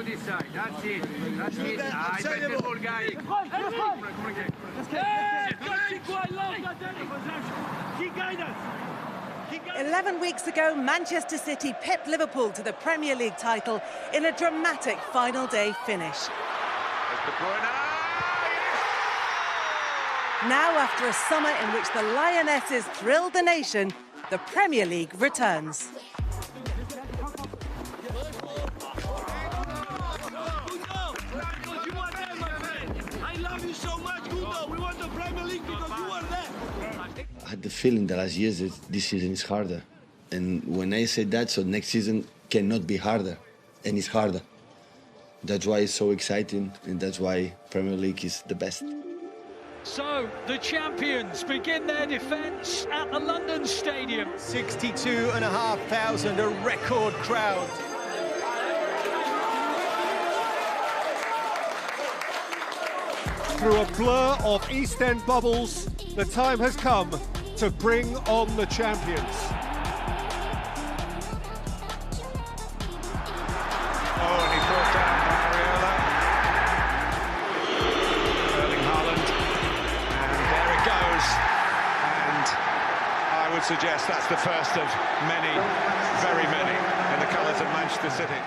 to this side. That's it. That's it. I better ball guy. Keep guidance. 11 weeks ago, Manchester City pipped Liverpool to the Premier League title in a dramatic final day finish. Now, after a summer in which the Lionesses thrilled the nation, the Premier League returns. I had the feeling that last year this season is harder. And when I say that, so next season cannot be harder, and it's harder. That's why it's so exciting, and that's why Premier League is the best. So, the champions begin their defence at the London Stadium. 62,500, a record crowd. Through a blur of East End bubbles, the time has come to bring on the champions. Oh, and he brought down Areola. Erling Haaland. And there it goes. And I would suggest that's the first of many, very many, in the colours of Manchester City.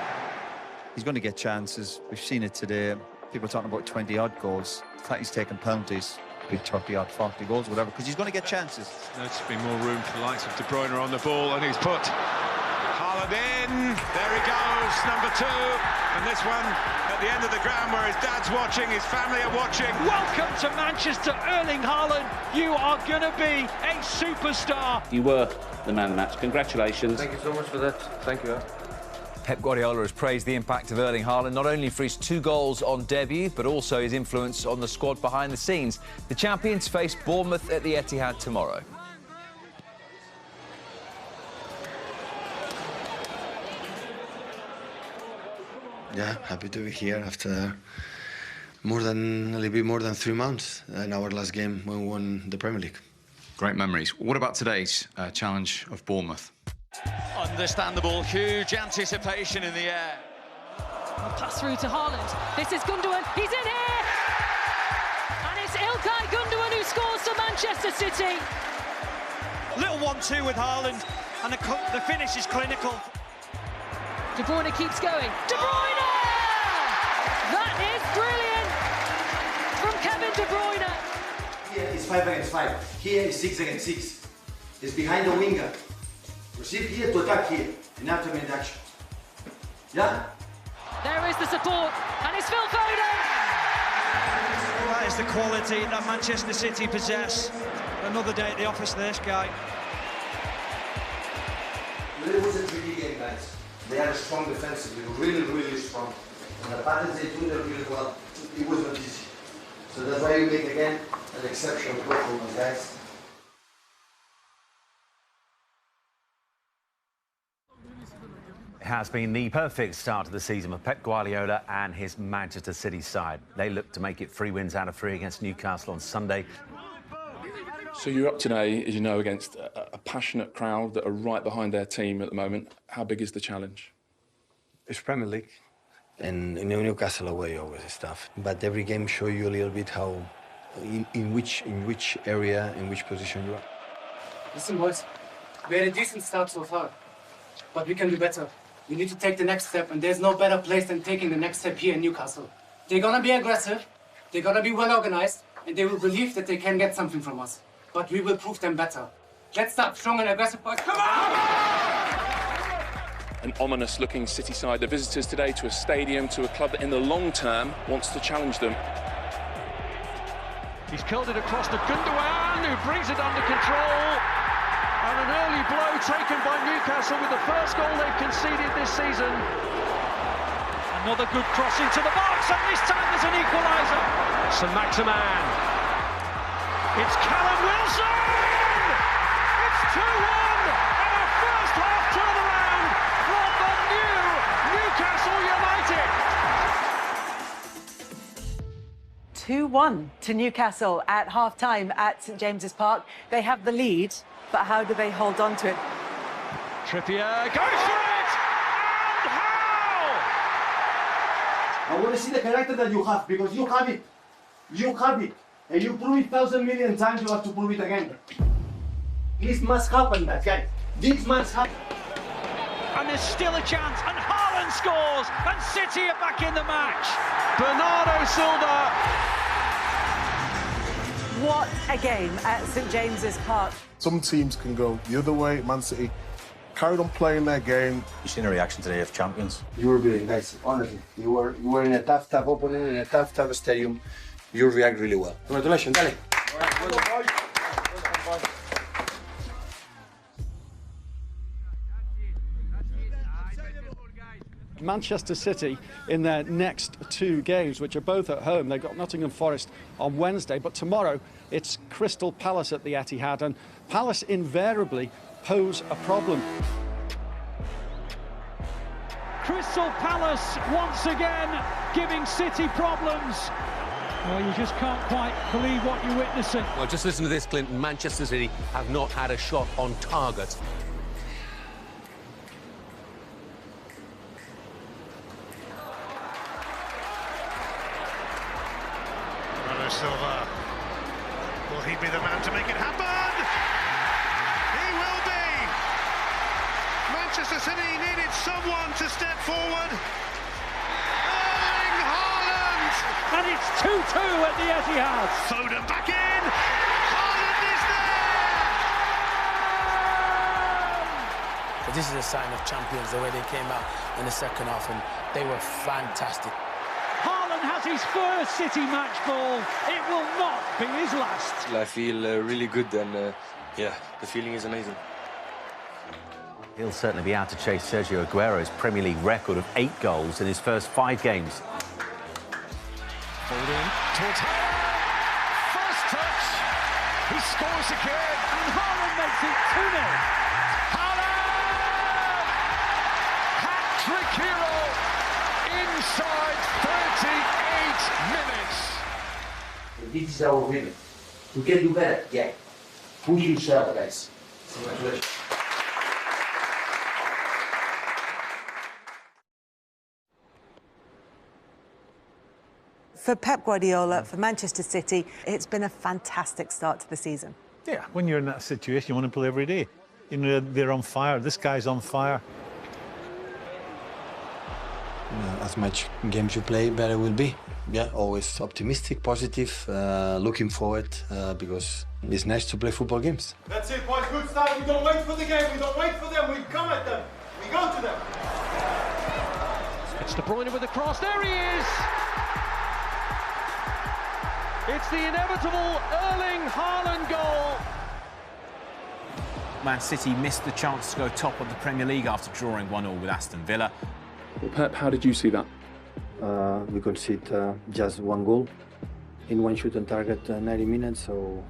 He's going to get chances. We've seen it today. People are talking about 20-odd goals. The fact he's taken penalties, big 30-odd, 40 goals, whatever, because he's going to get chances. There's been more room for the likes of De Bruyne on the ball, and he's put Haaland in. There he goes, number 2. And this one at the end of the ground where his dad's watching, his family are watching. Welcome to Manchester, Erling Haaland. You are going to be a superstar. You were the man of the match. Congratulations. Thank you so much for that. Thank you. Pep Guardiola has praised the impact of Erling Haaland, not only for his 2 goals on debut, but also his influence on the squad behind the scenes. The champions face Bournemouth at the Etihad tomorrow. Yeah, happy to be here after a little bit more than 3 months in our last game when we won the Premier League. Great memories. What about today's challenge of Bournemouth? Understandable, huge anticipation in the air. Pass through to Haaland. This is Gundogan. He's in here! And it's Ilkay Gundogan who scores for Manchester City. Little 1-2 with Haaland, and the finish is clinical. De Bruyne keeps going. De Bruyne! That is brilliant from Kevin De Bruyne. Here is 5 against 5. Here is 6 against 6. It's behind the winger. Receive here to attack here, and after mid action. Yeah? There is the support, and it's Phil Foden! That is the quality that Manchester City possess. Another day at the office for this guy. It was a tricky game, guys. They are strong defensively, really, really strong. And the patterns they do, they're really well. It was not easy. So that's why we make, again, an exceptional performance, guys. It has been the perfect start to the season for Pep Guardiola and his Manchester City side. They look to make it 3 wins out of 3 against Newcastle on Sunday. So you're up today, as you know, against a passionate crowd that are right behind their team at the moment. How big is the challenge? It's Premier League, and Newcastle away always is tough. But every game show you a little bit how, in which area, in which position you are. Listen, boys, we had a decent start so far, but we can do better. We need to take the next step, and there's no better place than taking the next step here in Newcastle. They're gonna be aggressive, they're gonna be well organized, and they will believe that they can get something from us. But we will prove them better. Let's start strong and aggressive, boys. Come on! An ominous-looking City side. The visitors today to a stadium, to a club that in the long term wants to challenge them. He's curled it across to Gundogan, who brings it under control. And an early blow taken by Newcastle with the first goal they've conceded this season. Another good cross into the box, and this time there's an equaliser. Saint-Maximin. It's Callum Wilson! It's 2-1 and a first half turnaround from the new Newcastle United. 2-1 to Newcastle at half-time at St James's Park. They have the lead, but how do they hold on to it? Trippier goes for it! And how? I want to see the character that you have, because you have it. You have it. And you prove it 1,000 million times, you have to prove it again. This must happen, that guy. This must happen. And there's still a chance, and Haaland scores, and City are back in the match. Bernardo Silva. What a game at St James's Park. Some teams can go the other way. Man City carried on playing their game. You've seen a reaction today of champions. You were brilliant, guys. Honestly, you were in a tough opponent, in a tough stadium. You react really well. Congratulations, dale. Manchester City in their next two games, which are both at home. They've got Nottingham Forest on Wednesday, but tomorrow it's Crystal Palace at the Etihad, and Palace invariably pose a problem. Crystal Palace once again giving City problems. Well, you just can't quite believe what you're witnessing. Well, just listen to this, Clinton. Manchester City have not had a shot on target. Silva, will he be the man to make it happen? He will be! Manchester City needed someone to step forward. Erling Haaland! And it's 2-2 at the Etihad. Foden back in! Haaland is there! But this is a sign of champions, the way they came out in the second half, and they were fantastic. Haaland has his first City match ball. It will not be his last. I feel really good, and yeah, the feeling is amazing. He'll certainly be out to chase Sergio Aguero's Premier League record of 8 goals in his first 5 games. Foden towards Haaland. First touch. He scores again. And Haaland makes it 2-0. Haaland! Hat-trick hero inside 38 minutes. This is our rhythm. We can do better, yeah. Push yourself, guys. Congratulations. For Pep Guardiola, for Manchester City, it's been a fantastic start to the season. Yeah, when you're in that situation, you want to play every day. You know, they're on fire. This guy's on fire. As much games you play, better will be. Yeah, always optimistic, positive, looking forward, because it's nice to play football games. That's it, boys. Good start. We don't wait for the game. We don't wait for them. We come at them. We go to them. It's De Bruyne with the cross. There he is. It's the inevitable Erling Haaland goal. Man City missed the chance to go top of the Premier League after drawing 1-1 with Aston Villa. Well, Pep, how did you see that? We concede just 1 goal in 1 shoot on target 90 minutes, so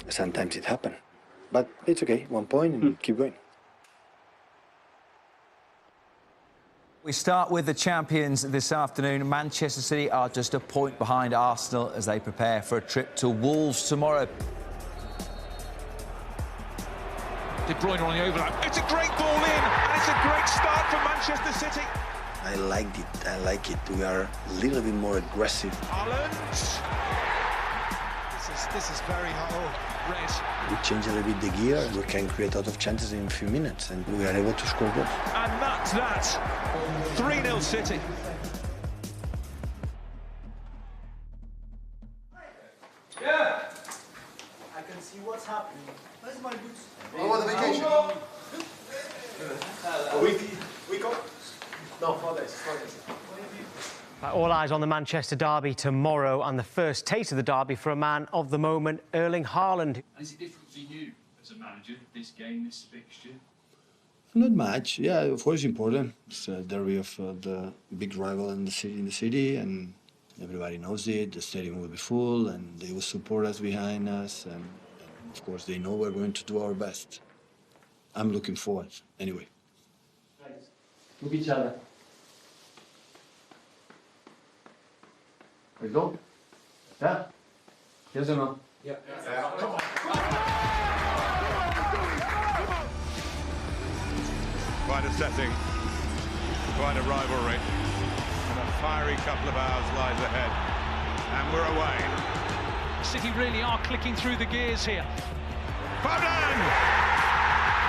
sometimes it happens. But it's okay, 1 point and keep going. We start with the champions this afternoon. Manchester City are just a point behind Arsenal as they prepare for a trip to Wolves tomorrow. De Bruyne on the overlap. It's a great ball in, and it's a great start for Manchester City. I liked it, I like it. We are a little bit more aggressive. Haaland. This is very hard. Red. We change a little bit the gear, we can create a lot of chances in a few minutes, and we are able to score goals. And that's that. 3-0 City. Yeah! I can see what's happening. Where's my boots? Oh, the vacation. A week off? No, 4 days. 4 days. All eyes on the Manchester derby tomorrow, and the first taste of the derby for a man of the moment, Erling Haaland. Is it different for you as a manager, this game, this fixture? Not much. Yeah, of course, important. It's a derby of the big rival in the city, and everybody knows it. The stadium will be full, and they will support us behind us, and of course, they know we're going to do our best. I'm looking forward. Anyway. Look each other. We go. Yeah. Yes or no? Yeah. Come on. Quite a setting, quite a rivalry, and a fiery scary couple of hours lies ahead. And we're away. City really are clicking through the gears here. Foden!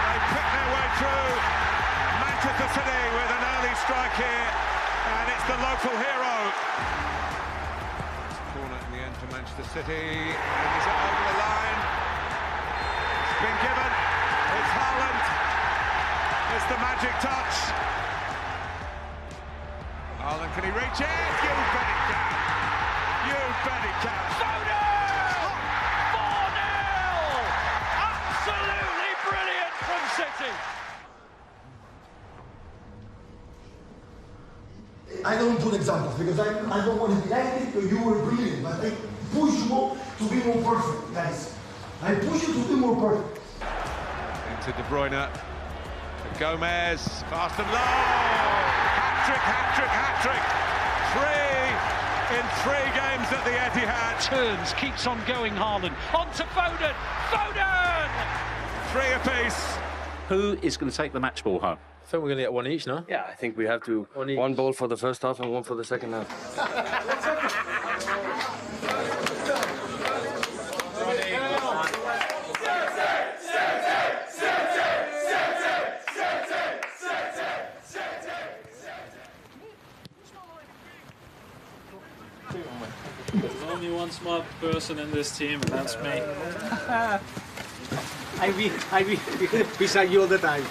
They pick their way through. Manchester City with an early strike here, and it's the local hero. Corner in the end for Manchester City. And is it over the line? It's been given. It's Haaland. It's the magic touch. Haaland, can he reach it? You bet he can. You bet he can. Foden! 4-0! Absolutely brilliant from City. I don't put examples because I don't want to be like it, you were brilliant, but I push you to be more perfect, guys. I push you to be more perfect. Into De Bruyne. Gomez, fast and low. Hat-trick, hat-trick, hat-trick. 3 in 3 games at the Etihad. Turns, keeps on going, Haaland. On to Foden. Foden! 3 apiece. Who is going to take the match ball home? I think we're going to get one each, no? Yeah, I think we have to. One ball for the first half and one for the second half. There's only one smart person in this team, and that's me. I be beside you all the time.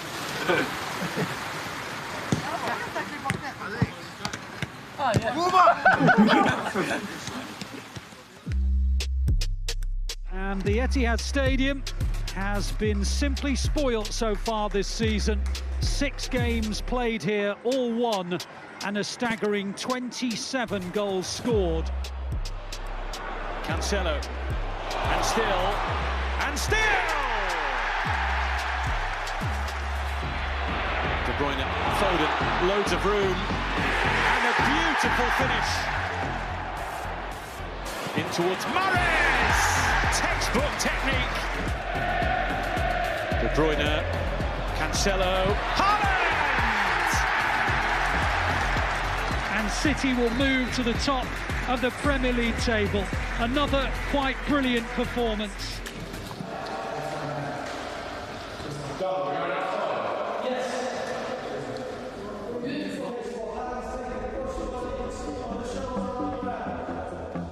Oh, yeah. And the Etihad Stadium has been simply spoilt so far this season. 6 games played here, all won, and a staggering 27 goals scored. Cancelo, and still, De Bruyne, Foden, loads of room, and a beautiful finish. In towards Mahrez! Textbook technique. De Bruyne, Cancelo, Haaland! And City will move to the top of the Premier League table. Another quite brilliant performance.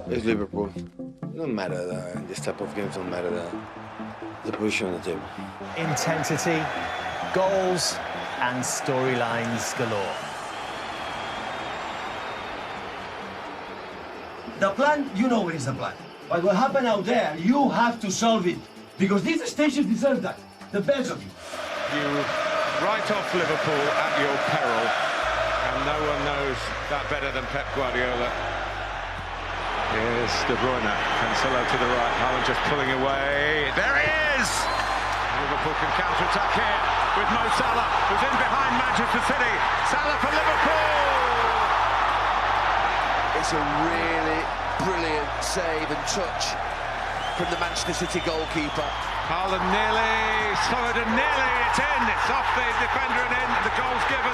It's Liverpool. No matter in this type of games, no matter the position on the table. Intensity, goals, and storylines galore. The plan, you know what is the plan. But what happened out there, you have to solve it. Because these stations deserve that. The best of you. You write off Liverpool at your peril, and no one knows that better than Pep Guardiola. Here's De Bruyne, Cancelo to the right, Haaland just pulling away. There he is! Liverpool can counter-attack here with Mo Salah, who's in behind Manchester City. Salah for Liverpool! It's a really brilliant save and touch from the Manchester City goalkeeper. Haaland nearly, Foden nearly, it's in, it's off the defender and in, the goal's given.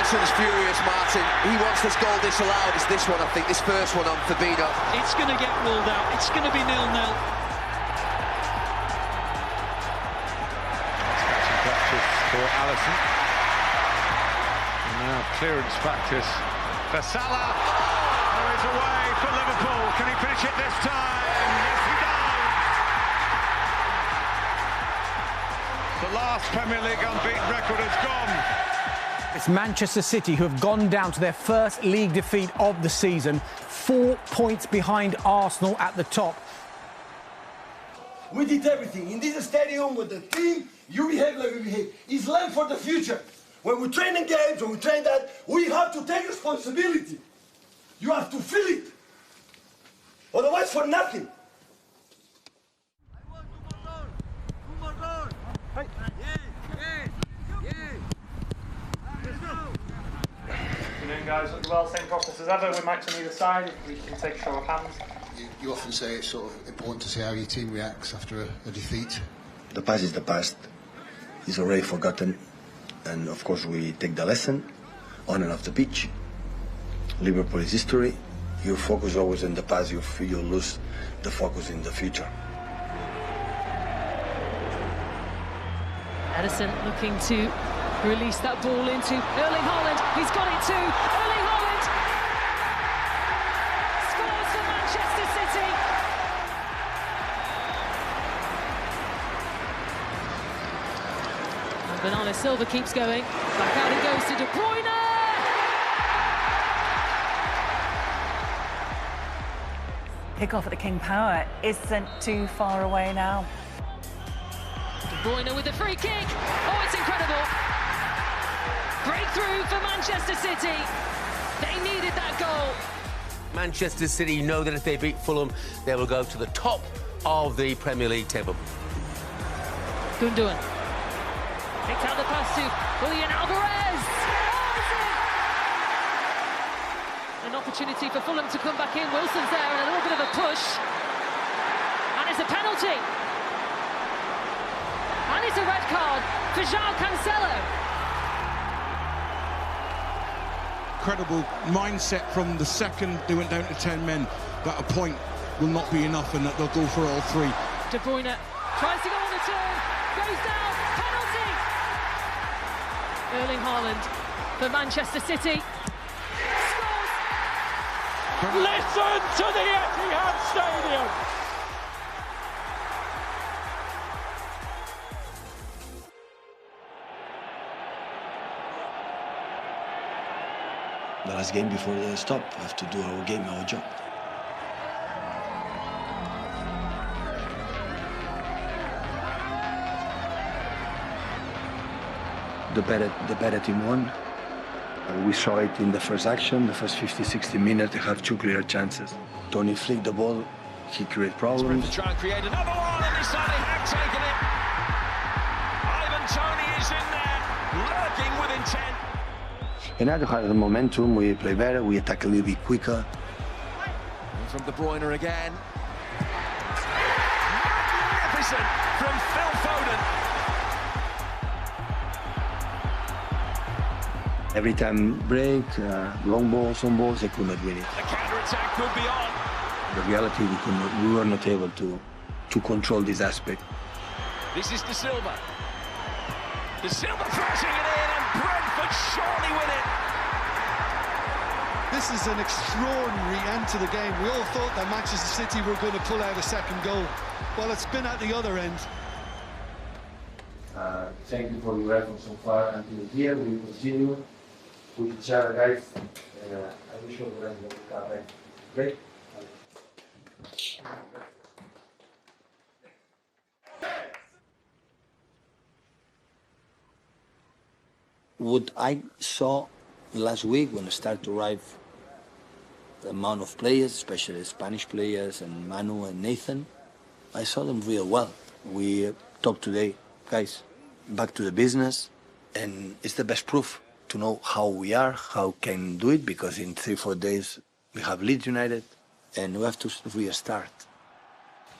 Alisson's furious, Martin. He wants this goal disallowed. It's this one, I think, this first one on Fabinho. It's going to get ruled out, it's going to be 0-0. Catching touches for Alisson. And now clearance practice for Salah. Oh, it's away for Liverpool. Can he finish it this time? Yes, he does. The last Premier League unbeaten record has gone. It's Manchester City who have gone down to their first league defeat of the season, 4 points behind Arsenal at the top. We did everything. In this stadium, with the team, you behave like we behave. It's land for the future. When we train in games, when we train that, we have to take responsibility. You have to feel it. Otherwise, for nothing. Guys, look well, same process as ever. We match on either side. We can take a show of hands. You often say it's sort of important to see how your team reacts after a defeat. The past is the past. It's already forgotten. And of course we take the lesson on and off the pitch. Liverpool is history. You focus always in the past, you lose the focus in the future. Ederson looking to release that ball into Erling Haaland. He's got it too. Erling Haaland scores for Manchester City. And Bernardo Silva keeps going. Back out it goes to De Bruyne. Kick-off at the King Power isn't too far away now. De Bruyne with the free kick. Oh, it's incredible. Breakthrough for Manchester City. They needed that goal. Manchester City know that if they beat Fulham, they will go to the top of the Premier League table. Gundogan. Picked out the pass to Julian Alvarez. An opportunity for Fulham to come back in. Wilson's there and a little bit of a push. And it's a penalty. And it's a red card for João Cancelo. Incredible mindset from the second they went down to 10 men, that a point will not be enough and that they'll go for all three. De Bruyne tries to go on the turn, goes down, penalty! Erling Haaland for Manchester City. Listen to the Etihad Stadium! The last game before the stop, we have to do our game, our job. The better team won. We saw it in the first action, the first 50-60 minutes. They have two clear chances. Tony flicked the ball, he created problems. To try and create another one, and this time they have taken it. Ivan Toney is in there, lurking with intent. United had the momentum, we play better, we attack a little bit quicker. From De Bruyne again. Magnificent from Phil Foden. Every time break, long balls, on balls, they could not win it. The counter-attack could be on. The reality, we were not able to control this aspect. This is De Silva. De Silva flashing it in, and Brentford surely win it. This is an extraordinary end to the game. We all thought that Manchester City were going to pull out a second goal. Well, it's been at the other end. Thank you for your effort so far until here. We will continue with each other, guys. I wish you all the best. Great. What I saw last week when I started to arrive, the amount of players, especially Spanish players and Manu and Nathan, I saw them real well. We talked today, guys, back to the business, and it's the best proof to know how we are, how can do it, because in 3-4 days we have Leeds United, and we have to restart.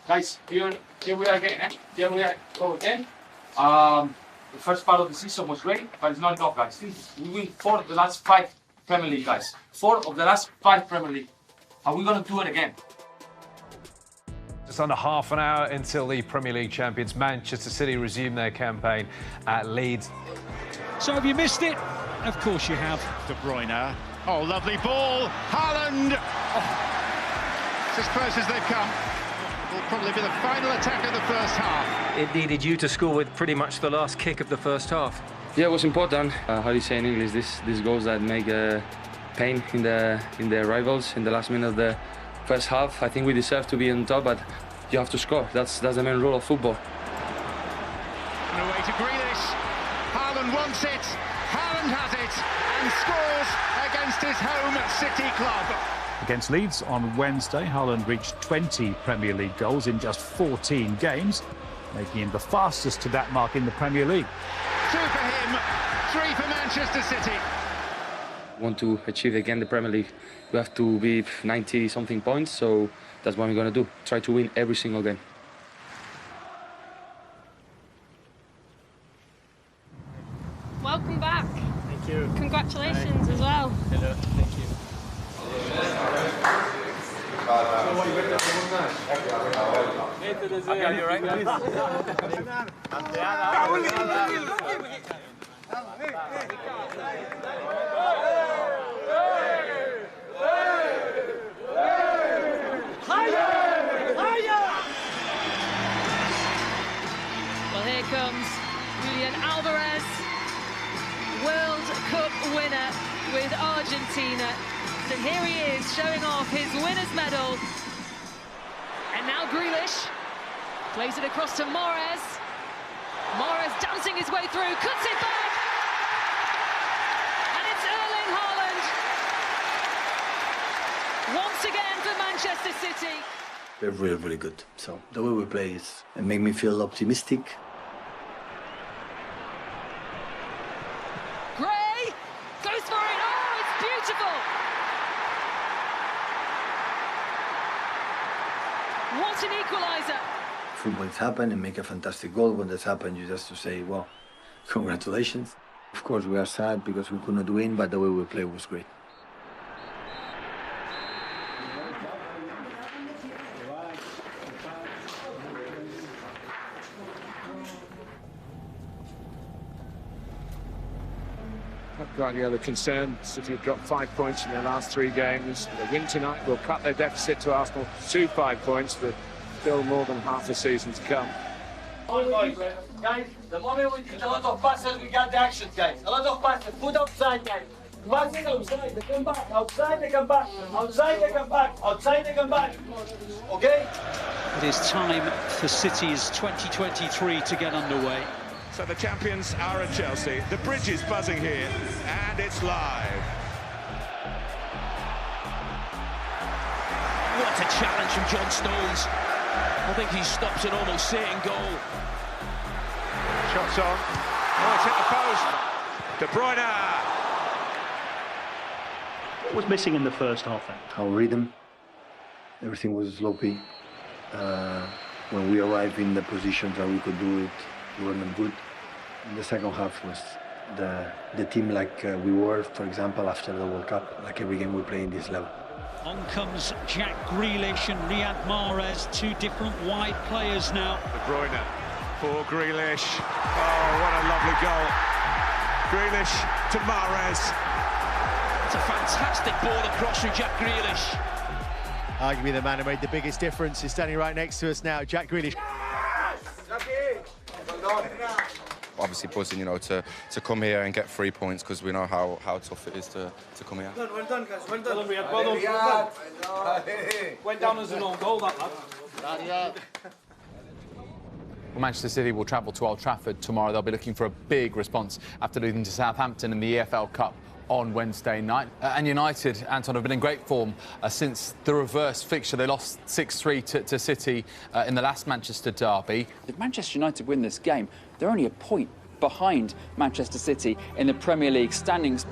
Guys, here we are again. Here we are again. The first part of the season was great, but it's not enough, guys. We win 4 of the last 5 Premier League, guys. 4 of the last 5 Premier League. Are we going to do it again? Just under half an hour until the Premier League champions Manchester City resume their campaign at Leeds. So have you missed it? Of course you have. De Bruyne. Oh, lovely ball. Haaland. Oh. It's as close as they've come. Will probably be the final attack of the first half. It needed you to score with pretty much the last kick of the first half. Yeah, it was important. How do you say in English? These goals that make pain in the rivals in the last minute of the first half. I think we deserve to be on top, but you have to score. That's the main rule of football. And away to Grealish. Haaland wants it. Haaland has it and scores against his home City club. Against Leeds on Wednesday, Haaland reached 20 Premier League goals in just 14 games, making him the fastest to that mark in the Premier League. 2 for him, 3 for Manchester City. Want to achieve again the Premier League, we have to be 90-something points, so that's what we're going to do. Try to win every single game. Welcome back. Thank you. Congratulations as well. Hello, thank you. Well, here comes Julian Alvarez, World Cup winner with Argentina. So here he is, showing off his winner's medal. And now Grealish plays it across to Mahrez. Mahrez dancing his way through, cuts it back. And it's Erling Haaland. Once again for Manchester City. They're really, really good. So the way we play is it makes me feel optimistic. Gray goes for it. Oh, it's beautiful. What an equaliser. Football has happened and make a fantastic goal. When that's happened, you just to say, well, congratulations. Of course, we are sad because we could not win, but the way we play was great. Guardiola concerned. City have dropped 5 points in their last 3 games. The win tonight will cut their deficit to Arsenal to 5 points, but still more than half the season to come. Guys, the moment we did a lot of passes, we got the action, guys. A lot of passes. Put outside, guys. Passes outside, they come back. Outside, they come back. Outside, they come back. Outside, they come back. Okay? It is time for City's 2023 to get underway. So the champions are at Chelsea. The bridge is buzzing here, and it's live. What a challenge from John Stones. I think he stops an almost sitting goal. Shots on. Oh, it's hit the post. De Bruyne. What was missing in the first half then? Our rhythm, everything was sloppy. When we arrived in the positions that we could do it, we weren't good. In the second half was the team like we were, for example, after the World Cup, like every game we play in this level. On comes Jack Grealish and Riyad Mahrez, 2 different wide players now. De Bruyne for Grealish. Oh, what a lovely goal. Grealish to Mahrez. It's a fantastic ball across from Jack Grealish. Arguably the man who made the biggest difference is standing right next to us now, Jack Grealish. Obviously buzzing, you know, to come here and get 3 points because we know how tough it is to come here. Well done, guys. Well done. Well done. Went down as an own goal, that lad. Well, Manchester City will travel to Old Trafford tomorrow. They'll be looking for a big response after losing to Southampton in the EFL Cup on Wednesday night. And United, Anton, have been in great form since the reverse fixture. They lost 6-3 to City in the last Manchester derby. If Manchester United win this game, they're only a point behind Manchester City in the Premier League standings.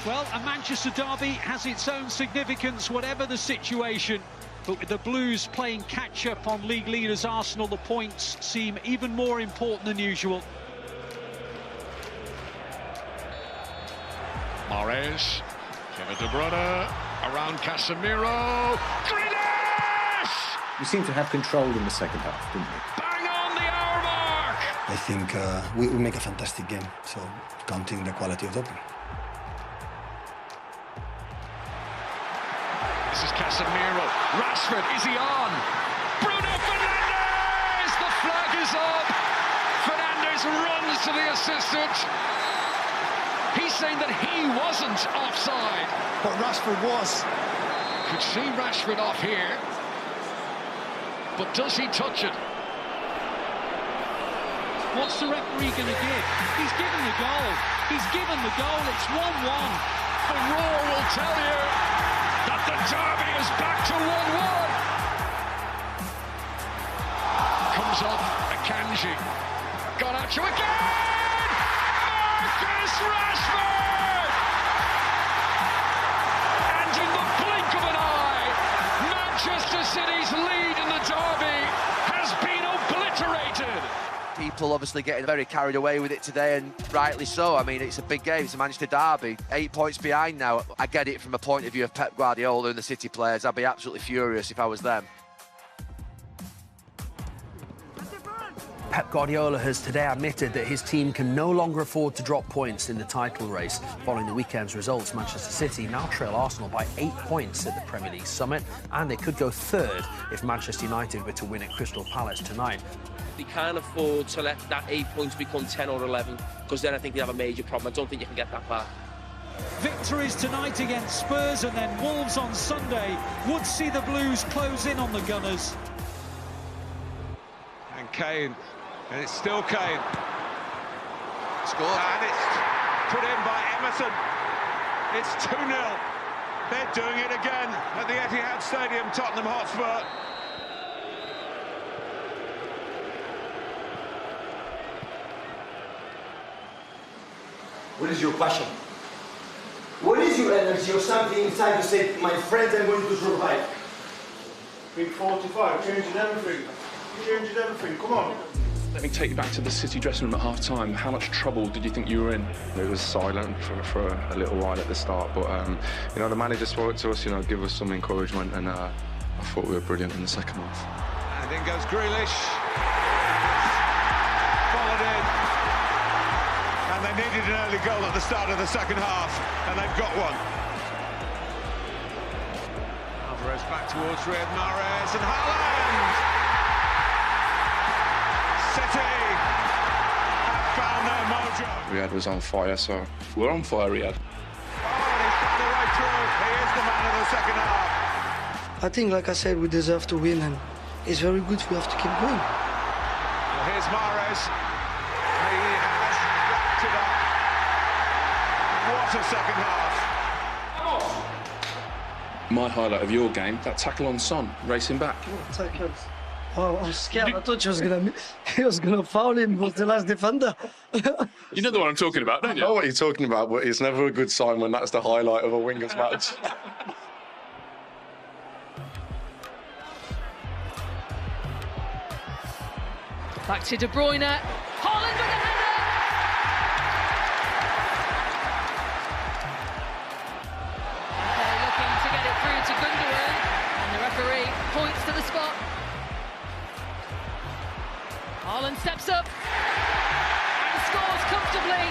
Well, a Manchester derby has its own significance, whatever the situation. But with the Blues playing catch-up on league leaders Arsenal, the points seem even more important than usual. Mahrez, Kevin De Bruyne, around Casemiro, Grealish! We seem to have control in the second half, didn't we? Bang on the hour mark! I think we make a fantastic game, so counting the quality of the opening. This is Casemiro, Rashford, is he on? Bruno Fernandes! The flag is up! Fernandes runs to the assistant. He's saying that he wasn't offside. But Rashford was. Could see Rashford off here. But does he touch it? What's the referee going to give? He's given the goal. He's given the goal. It's 1-1. The roar will tell you that the derby is back to 1-1. Comes off Akanji. Garnacho again! Marcus Rashford! And in the blink of an eye, Manchester City's lead in the derby has been obliterated. People obviously getting very carried away with it today, and rightly so. I mean, it's a big game. It's a Manchester derby. 8 points behind now. I get it from a point of view of Pep Guardiola and the City players. I'd be absolutely furious if I was them. Pep Guardiola has today admitted that his team can no longer afford to drop points in the title race. Following the weekend's results, Manchester City now trail Arsenal by 8 points at the Premier League summit, and they could go third if Manchester United were to win at Crystal Palace tonight. They can't afford to let that 8 points become 10 or 11, because then I think they have a major problem. I don't think you can get that far. Victories tonight against Spurs and then Wolves on Sunday would see the Blues close in on the Gunners. And Kane, and it's still Kane. Scored. And it's put in by Emerson. It's 2-0. They're doing it again at the Etihad Stadium, Tottenham Hotspur. What is your passion? What is your energy or something inside you say, my friends, I'm going to survive? Big 45, changing everything. Changing everything, come on. Let me take you back to the City dressing room at half-time. How much trouble did you think you were in? It was silent for a little while at the start, but you know, the manager spoke to us, you know, give us some encouragement, and I thought we were brilliant in the second half. And in goes Grealish. Followed in. And they needed an early goal at the start of the second half, and they've got one. Alvarez back towards Riyad Mahrez, and Haaland! City have found their mojo. Riyad was on fire, so we're on fire, Riyad. Oh, and he's found the way through. He is the man of the second half. I think, like I said, we deserve to win, and it's very good. We have to keep going. Well, here's Mahrez. He has wrapped it up. What a second half. My highlight of your game, that tackle on Son, racing back. Oh, I was scared. I thought he was gonna foul him. He was the last defender. You know the one I'm talking about, don't you? I know what you're talking about, but it's never a good sign when that's the highlight of a wingers match. Back to De Bruyne. Haaland with a header. They're looking to get it through to Gundogan, and the referee points to the spot. Haaland steps up and scores comfortably.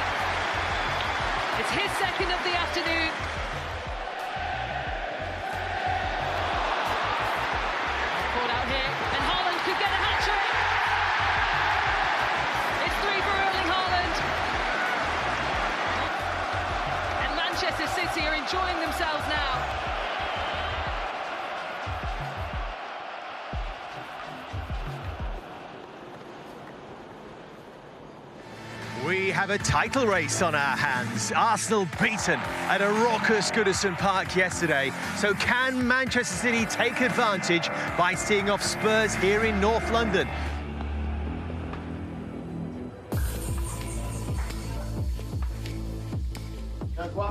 It's his second of the afternoon. Caught out here, and Haaland could get a hat-trick. It's 3 for Erling Haaland. And Manchester City are enjoying themselves now. We have a title race on our hands. Arsenal beaten at a raucous Goodison Park yesterday. So can Manchester City take advantage by seeing off Spurs here in North London?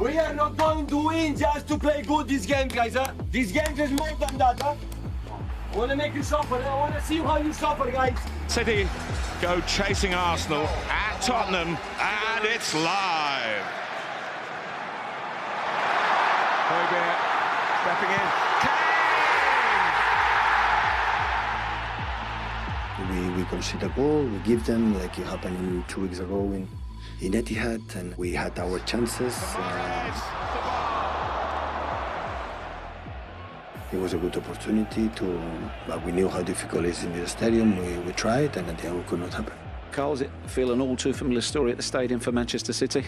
We are not going to win just to play good this game, guys. Huh? This game is more than that. Huh? I want to make you suffer. I want to see how you suffer, guys. City go chasing Arsenal at Tottenham, and it's live. Højbjerg stepping in. We concede a goal, we give them, like it happened 2 weeks ago in Etihad, and we had our chances. It was a good opportunity but we knew how difficult it is in the stadium. We tried, and at the end it could not happen. Carl, does it feel an all too familiar story at the stadium for Manchester City?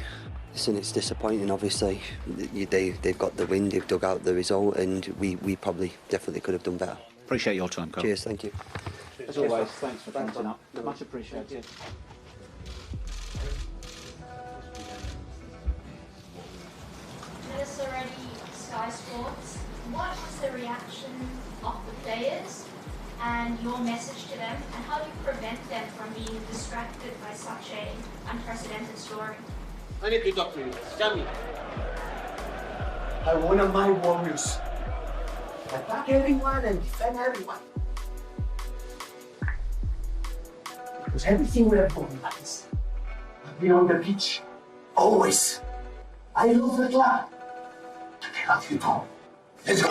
Listen, it's disappointing, obviously. They've got the win, they've dug out the result, and we probably definitely could have done better. Appreciate your time, Carl. Cheers, thank you. As always, thanks for bouncing up. Much appreciated. This already Sky Sports. What was the reaction of the players and your message to them, and how do you prevent them from being distracted by such an unprecedented story? I need to talk to you. Tell me. I want my warriors. Attack everyone and defend everyone. Because everything we have done, guys, I've been on the pitch. Always. I love the club. I love you too. Let's go.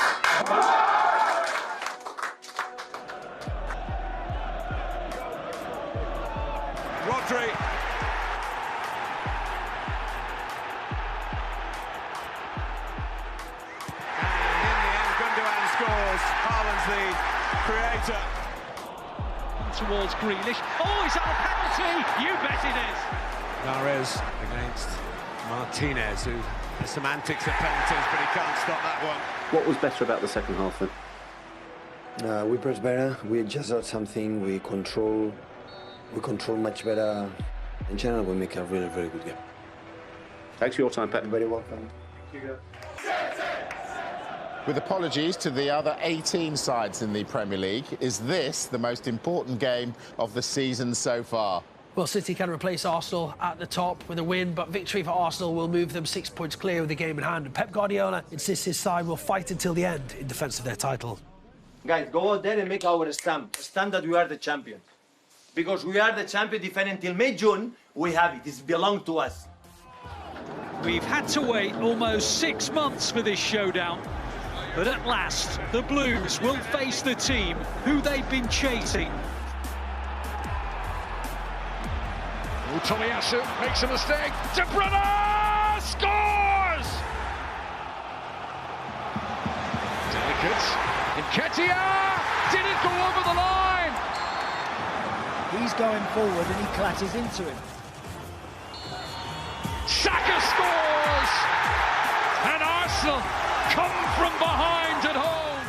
victory. And in the end, Gundogan scores. Haaland's the creator. Towards Grealish. Oh, is that a penalty? You bet it is. Mahrez against Martinez, who has semantics at penalties, but he can't stop that one. What was better about the second half then? We press better, we adjust something, we control much better. In general, we make a really, very good game. Thanks for your time, Pep. You're very welcome. With apologies to the other 18 sides in the Premier League, is this the most important game of the season so far? Well, City can replace Arsenal at the top with a win, but victory for Arsenal will move them 6 points clear with the game in hand. And Pep Guardiola insists his side will fight until the end in defence of their title. Guys, go out there and make our stamp that we are the champion. Because we are the champion, defend until May, June, we have it. It belongs to us. We've had to wait almost 6 months for this showdown. But at last, the Blues will face the team who they've been chasing. Oh, Tomiyasu makes a mistake. De Bruyne scores! Delicate. Nketiah! Did it go over the line? He's going forward and he clutches into him. Saka scores! And Arsenal come from behind at home.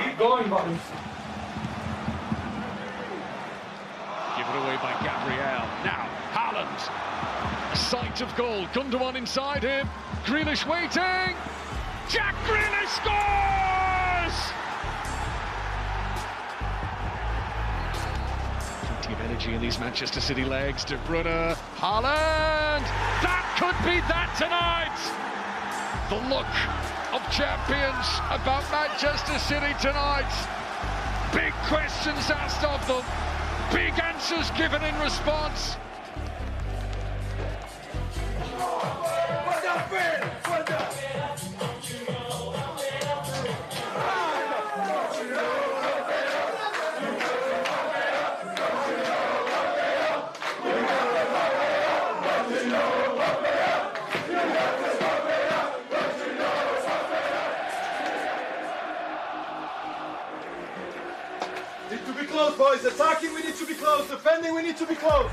Keep going, buddy. Given away by Gabriel. Now, Haaland. A sight of goal. Gundogan inside him. Grealish waiting. Jack Grealish scores! Plenty of energy in these Manchester City legs. De Bruyne. Haaland! That could be that tonight! The look of champions about Manchester City tonight. Big questions asked of them. Big answers given in response. Need to be close, boys. Attacking, we need to be close. Defending, we need to be close.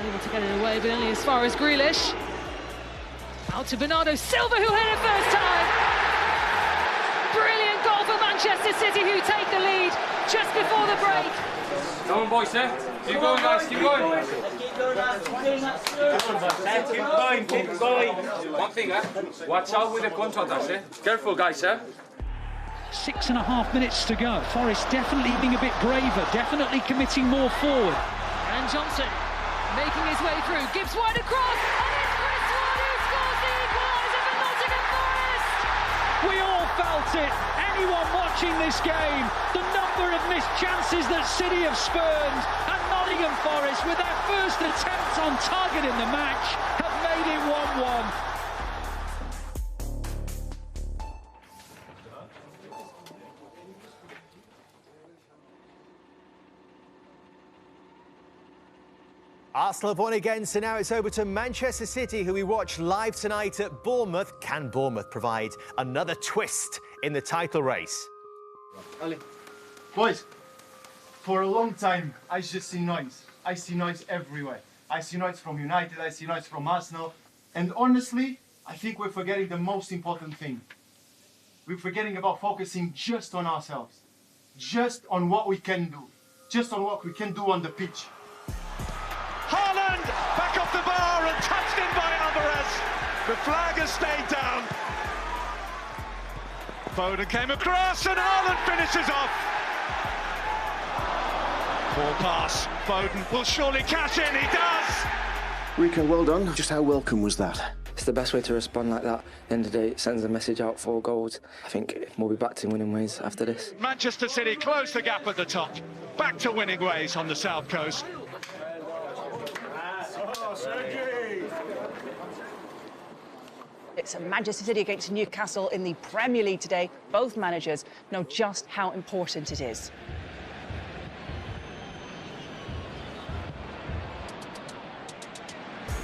Able to get it away, but only as far as Grealish. Out to Bernardo Silva, who hit it first time. Brilliant goal for Manchester City, who take the lead just before the break. Come on, boys, eh? Keep going, guys, keep going. Keep going. One thing, eh? Watch out with the counter-attacks, eh? Careful, guys, eh? 6.5 minutes to go. Forest definitely being a bit braver, definitely committing more forward. And Johnson making his way through, gives wide across, and it's Chris Wood who scores the equaliser for Nottingham Forest! We all felt it. Anyone watching this game, the number of missed chances that City have spurned, and Nottingham Forest, with their first attempt on target in the match, have made it 1-1. Arsenal have won again, so now it's over to Manchester City, who we watch live tonight at Bournemouth. Can Bournemouth provide another twist in the title race? Boys, for a long time, I just see noise. I see noise everywhere. I see noise from United, I see noise from Arsenal. And honestly, I think we're forgetting the most important thing. We're forgetting about focusing just on ourselves. Just on what we can do. Just on what we can do on the pitch. Haaland back off the bar and touched in by Alvarez. The flag has stayed down. Foden came across and Haaland finishes off. Poor pass. Foden will surely cash in. He does. Rico, well done. Just how welcome was that? It's the best way to respond like that. At the end of the day, it sends a message out for goals. I think we'll be back to winning ways after this. Manchester City close the gap at the top. Back to winning ways on the south coast. It's Manchester City against Newcastle in the Premier League today. Both managers know just how important it is.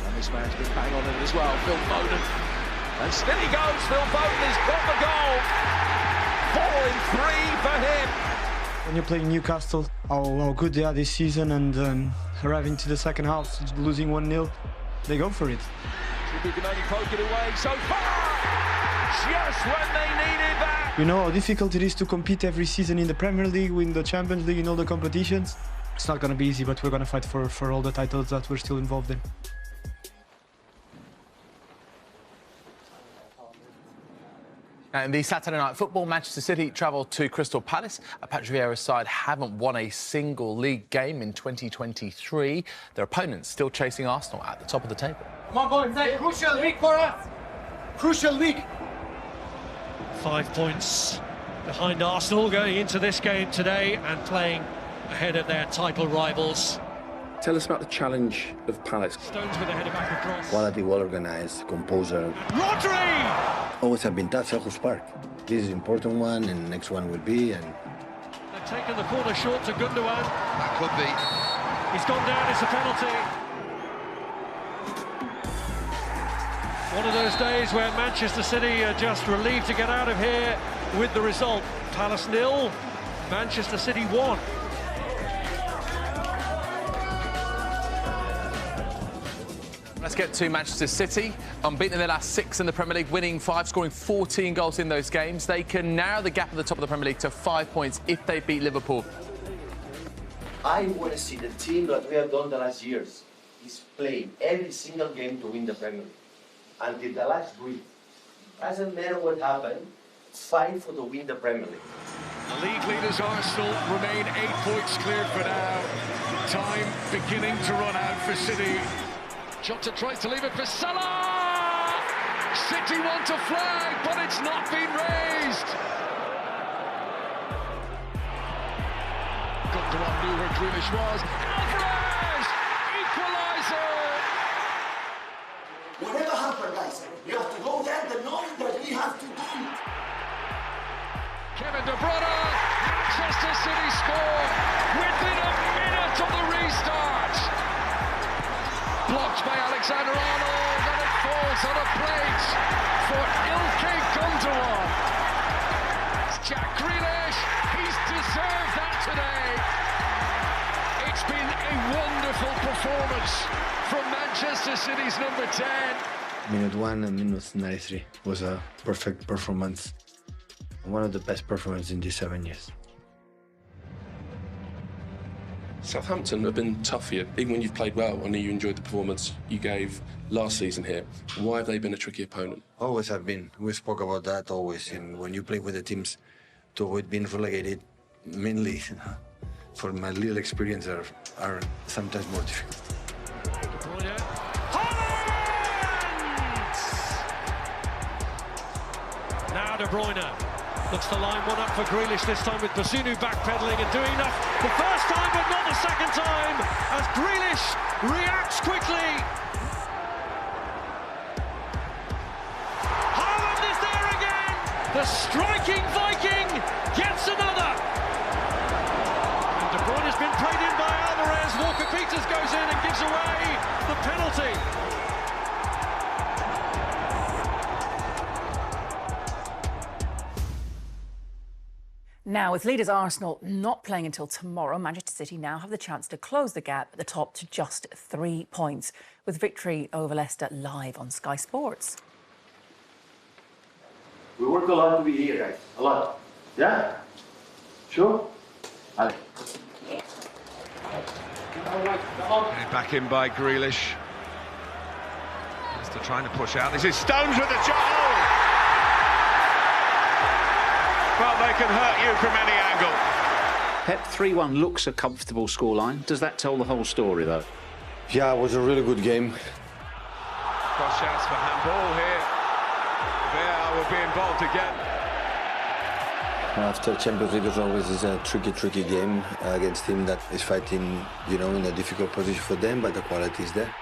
And this man's been bang on it as well, Phil Foden. And still he goes, Phil Foden has got the goal. 4 in 3 for him. When you're playing Newcastle, how good they are this season, and arriving to the second half, losing 1-0, they go for it. He can only poke it away so far, just when they needed that. You know how difficult it is to compete every season in the Premier League, in the Champions League, in all the competitions. It's not going to be easy, but we're going to fight for all the titles that we're still involved in. In the Saturday night football, Manchester City travelled to Crystal Palace. Patrick Vieira's side haven't won a single league game in 2023. Their opponents still chasing Arsenal at the top of the table. Come on, boys, it's a crucial week for us. Crucial week. 5 points behind Arsenal going into this game today and playing ahead of their title rivals. Tell us about the challenge of Palace. Stones with a header back across. Quality, well organised, composure. Rodri! Always have been tough, Selhurst Park. This is an important one, and the next one will be. And They've taken the corner short to Gundogan. That could be. He's gone down, it's a penalty. One of those days where Manchester City are just relieved to get out of here with the result. Palace 0, Manchester City 1. Let's get to Manchester City. Unbeaten in their last 6 in the Premier League, winning 5, scoring 14 goals in those games. They can narrow the gap at the top of the Premier League to 5 points if they beat Liverpool. I want to see the team that we have done the last years is playing every single game to win the Premier League until the last breath. Doesn't matter what happened, fight for to win the Premier League. The league leaders Arsenal remain 8 points clear for now. Time beginning to run out for City. Jota tries to leave it for Salah! City want a flag, but it's not been raised. Gundogan knew where Grealish was. Alvarez! Equaliser! Whatever happens, guys, you have to go there and know that we have to do it. Kevin De Bruyne, Manchester City score within a minute of the restart. Blocked by Alexander-Arnold, and it falls on a plate for Ilkay Gundogan. It's Jack Grealish, he's deserved that today. It's been a wonderful performance from Manchester City's number 10. minute 1 and minute 93 was a perfect performance. One of the best performances in these 7 years. Southampton have been tough for you, even when you've played well. I know you enjoyed the performance you gave last season here. Why have they been a tricky opponent? Always have been. We spoke about that always. And when you play with the teams, to avoid being relegated, mainly for my little experience, are sometimes more difficult. Now De Bruyne looks to line one up for Grealish, this time with Basunu backpedaling and doing enough the first time but not the second time as Grealish reacts quickly. Haaland is there again! The striking Viking gets another! And De Bruyne has been played in by Alvarez. Walker-Peters goes in and gives away the penalty. Now, with leaders Arsenal not playing until tomorrow, Manchester City now have the chance to close the gap at the top to just 3 points, with victory over Leicester live on Sky Sports. We work a lot to be here, guys. A lot. Yeah? Sure? Ale. Back in by Grealish. Leicester trying to push out. This is Stones with the shot. Well, they can hurt you from any angle. Pep 3-1 looks a comfortable scoreline. Does that tell the whole story, though? Yeah, it was a really good game. Cross shouts for handball here. Vieira will be involved again. After Champions League, it always is a tricky game against a team that is fighting, you know, in a difficult position for them, but the quality is there.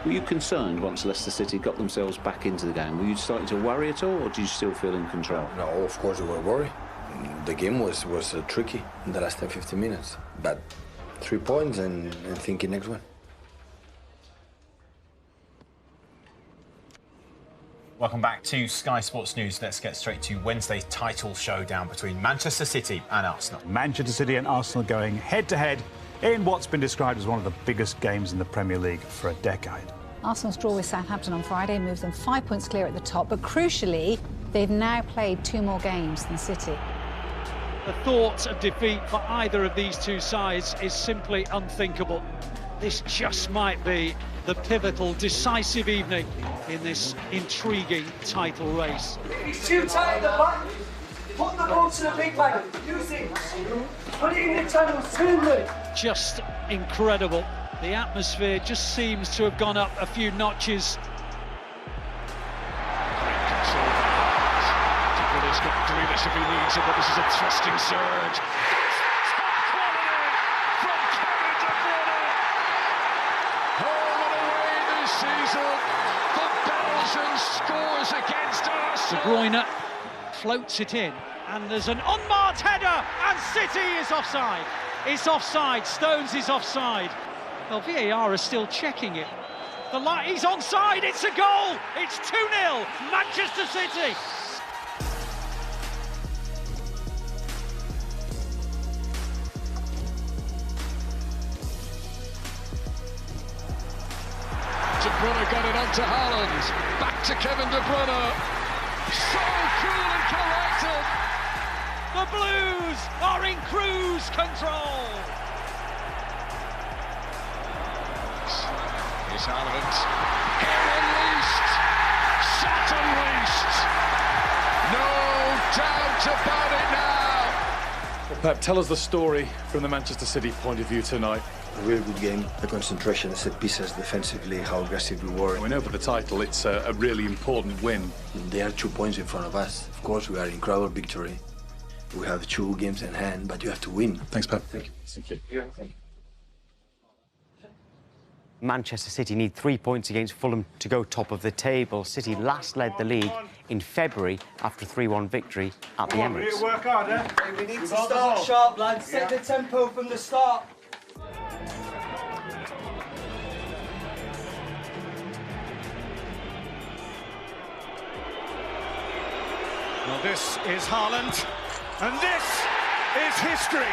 Were you concerned once Leicester City got themselves back into the game? Were you starting to worry at all, or do you still feel in control? No, of course we were worried. The game was tricky in the last 10-15 minutes. But 3 points and thinking next one. Welcome back to Sky Sports News. Let's get straight to Wednesday's title showdown between Manchester City and Arsenal. Manchester City and Arsenal going head-to-head in what's been described as one of the biggest games in the Premier League for a decade. Arsenal's draw with Southampton on Friday moves them 5 points clear at the top, but crucially, they've now played 2 more games than City. The thought of defeat for either of these two sides is simply unthinkable. This just might be the pivotal, decisive evening in this intriguing title race. It's too tight at the back. Put the ball to the big man. Use it. Put it in the channels. Turn it. Just incredible. The atmosphere just seems to have gone up a few notches. He's got Grealish if he needs it, but this is a thrusting surge. De Bruyne floats it in, and there's an unmarked header, and City is offside. It's offside. Stones is offside. Well, VAR are still checking it. He's onside. It's a goal. It's 2-0. Manchester City. De Bruyne got it onto Haaland. Back to Kevin De Bruyne. So cool and collected. The Blues are in cruise control. Here's Haaland. Here unleashed. Shot unleashed. No doubt about it now. Well, Pep, tell us the story from the Manchester City point of view tonight. A really good game. The concentration, the set pieces, defensively, how aggressive we were. We know for the title, it's a really important win. They are 2 points in front of us. Of course, we are in incredible victory. We have 2 games in hand, but you have to win. Thanks, Pep. Thank you. Thank you. Yeah, thank you. Manchester City need 3 points against Fulham to go top of the table. City last led the league in February after a 3-1 victory at the Emirates. We need to work hard, eh? We need to start sharp, lads. Set the tempo from the start. Well, this is Haaland, and this is history.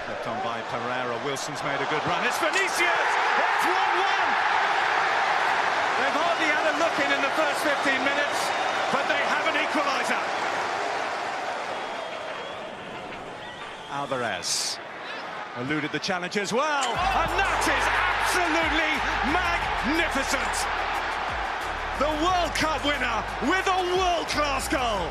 Kept on by Pereira. Wilson's made a good run. It's Vinicius! It's 1-1! They've hardly had a look in the first 15 minutes, but they have an equaliser. Alvarez eluded the challenge as well, and that is absolutely magnificent! The World Cup winner with a world-class goal.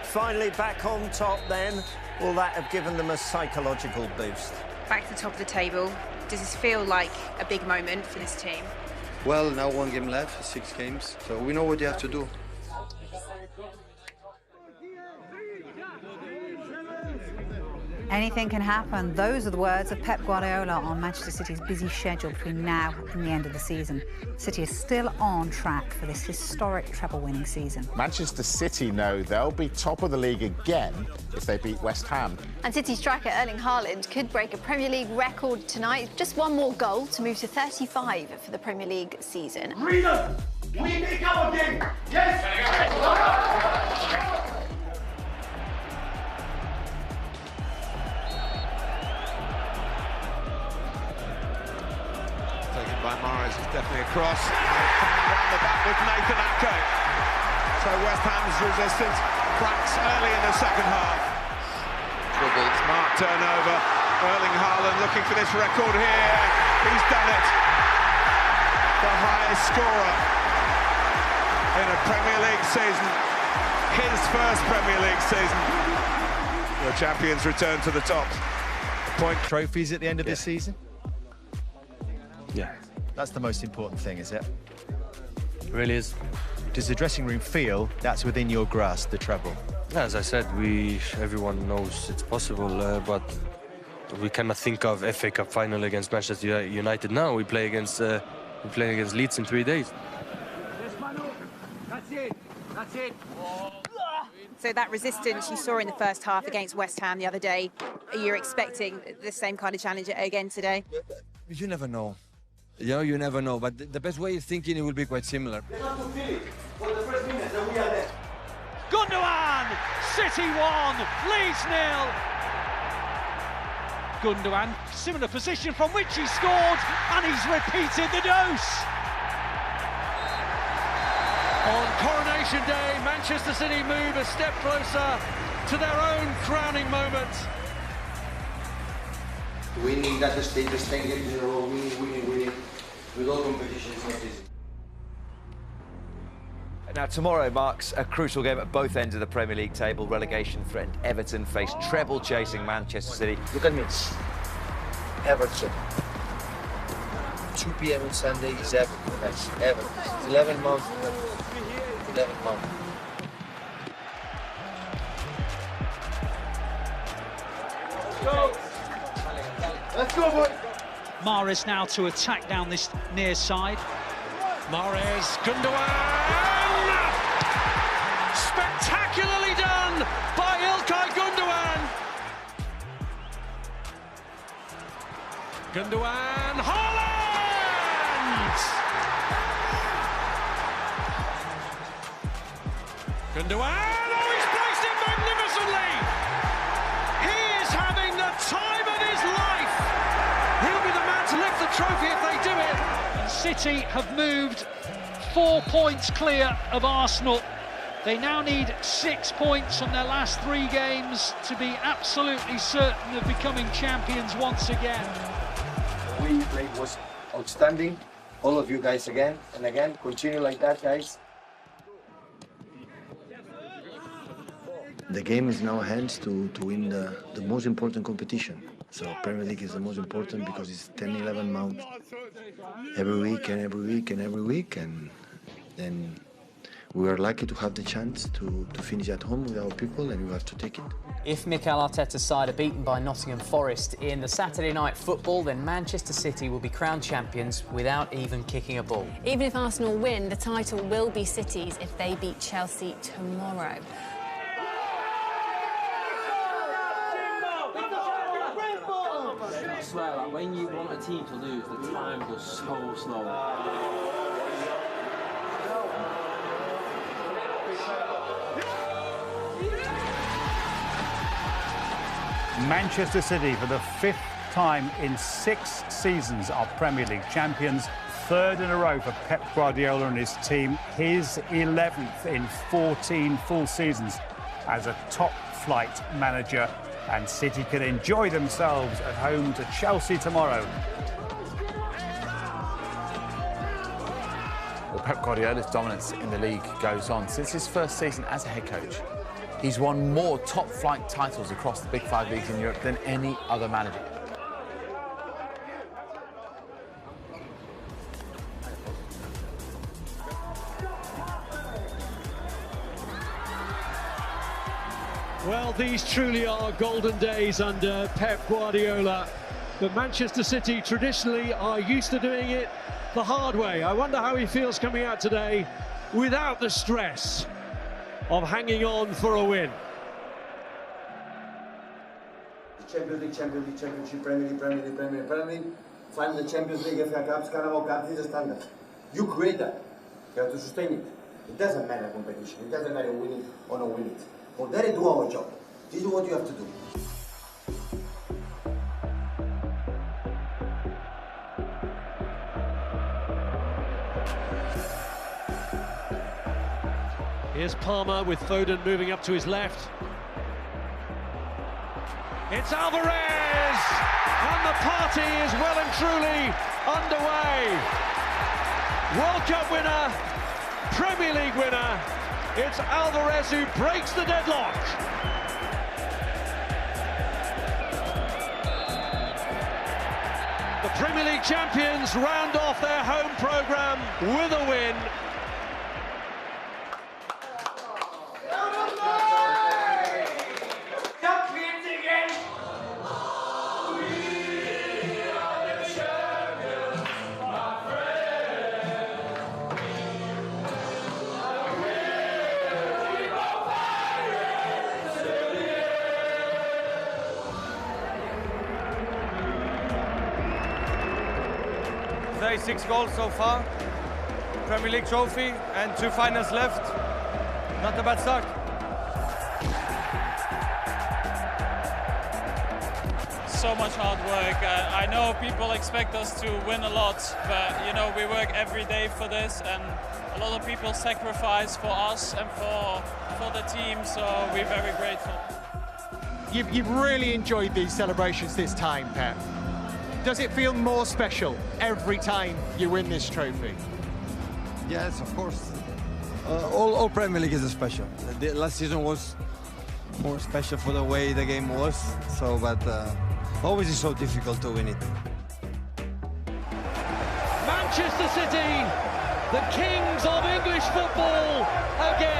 Finally back on top then. Will that have given them a psychological boost? Back to the top of the table. Does this feel like a big moment for this team? Well, now 1 game left, 6 games. So we know what you have to do. Anything can happen. Those are the words of Pep Guardiola on Manchester City's busy schedule between now and the end of the season. City is still on track for this historic treble-winning season. Manchester City know they'll be top of the league again if they beat West Ham. And City striker Erling Haaland could break a Premier League record tonight. Just 1 more goal to move to 35 for the Premier League season. Reason, we make our game. Yes. By Morris, it's definitely a cross. Round the back with Nathan Ake. So West Ham's resistance cracks early in the second half. Trouble, smart turnover. Erling Haaland looking for this record here. He's done it. The highest scorer in a Premier League season. His first Premier League season. The champions return to the top. Point trophies at the end of this season? Yeah. That's the most important thing, is it? It really is. Does the dressing room feel that's within your grasp, the treble? As I said, everyone knows it's possible, but we cannot think of FA Cup final against Manchester United now. We play against Leeds in 3 days. That's it. That's it. So that resistance you saw in the first half against West Ham the other day, you're expecting the same kind of challenge again today? You never know. You know, you never know. But the best way of thinking, it will be quite similar. Gundogan, City 1, Leeds 0. Gundogan, similar position from which he scored, and he's repeated the dose. On Coronation Day, Manchester City move a step closer to their own crowning moment. Winning that stage, just 10 games in a row, winning. With all competition, it's not easy. Now, tomorrow marks a crucial game at both ends of the Premier League table. Relegation threatened Everton face treble-chasing Manchester City. Look at me. Everton. 2 p.m. on Sunday is Everton. That's Everton. It's 11 months. 11 months. Let's go, boy. Mahrez now to attack down this near side. Mahrez, Gundogan! Spectacularly done by Ilkay Gundogan. Gundogan, Haaland! Gundogan, oh, he's placed it magnificently! He is having the time of his life! He'll be the man to lift the trophy if they do it. And City have moved 4 points clear of Arsenal. They now need 6 points from their last 3 games to be absolutely certain of becoming champions once again. The way you played was outstanding. All of you guys again and again. Continue like that, guys. The game is in our hands to win the most important competition. So Premier League is the most important because it's 10, 11 months every week and every week and every week, and then we are lucky to have the chance to finish at home with our people, and we have to take it. If Mikel Arteta's side are beaten by Nottingham Forest in the Saturday night football, then Manchester City will be crowned champions without even kicking a ball. Even if Arsenal win, the title will be City's if they beat Chelsea tomorrow. I swear, like, when you want a team to lose, the time goes so slow. Manchester City, for the 5th time in 6 seasons, are Premier League champions. 3rd in a row for Pep Guardiola and his team. His 11th in 14 full seasons as a top-flight manager. And City can enjoy themselves at home to Chelsea tomorrow. Well, Pep Guardiola's dominance in the league goes on. Since his first season as a head coach, he's won more top-flight titles across the big 5 leagues in Europe than any other manager. Well, these truly are golden days under Pep Guardiola. But Manchester City traditionally are used to doing it the hard way. I wonder how he feels coming out today without the stress of hanging on for a win. Champions League, Championship, Premier League. Finally, the Champions League, FA Cups, Carabao Cup, this is standard. You create that. You have to sustain it. It doesn't matter competition. It doesn't matter winning or not winning. For that, do our job. This is what you have to do. Here's Palmer with Foden moving up to his left. It's Alvarez! And the party is well and truly underway. World Cup winner, Premier League winner. It's Alvarez who breaks the deadlock. The Premier League champions round off their home programme with a win. Champions again! away 6 goals so far. Premier League trophy and 2 finals left. Not a bad start. So much hard work. I know people expect us to win a lot, but you know, we work every day for this, and a lot of people sacrifice for us and for the team, so we're very grateful. You've really enjoyed these celebrations this time, Pep. Does it feel more special every time you win this trophy? Yes, of course. All Premier League is special. The last season was more special for the way the game was, so but always is so difficult to win it. Manchester City, the kings of English football, again.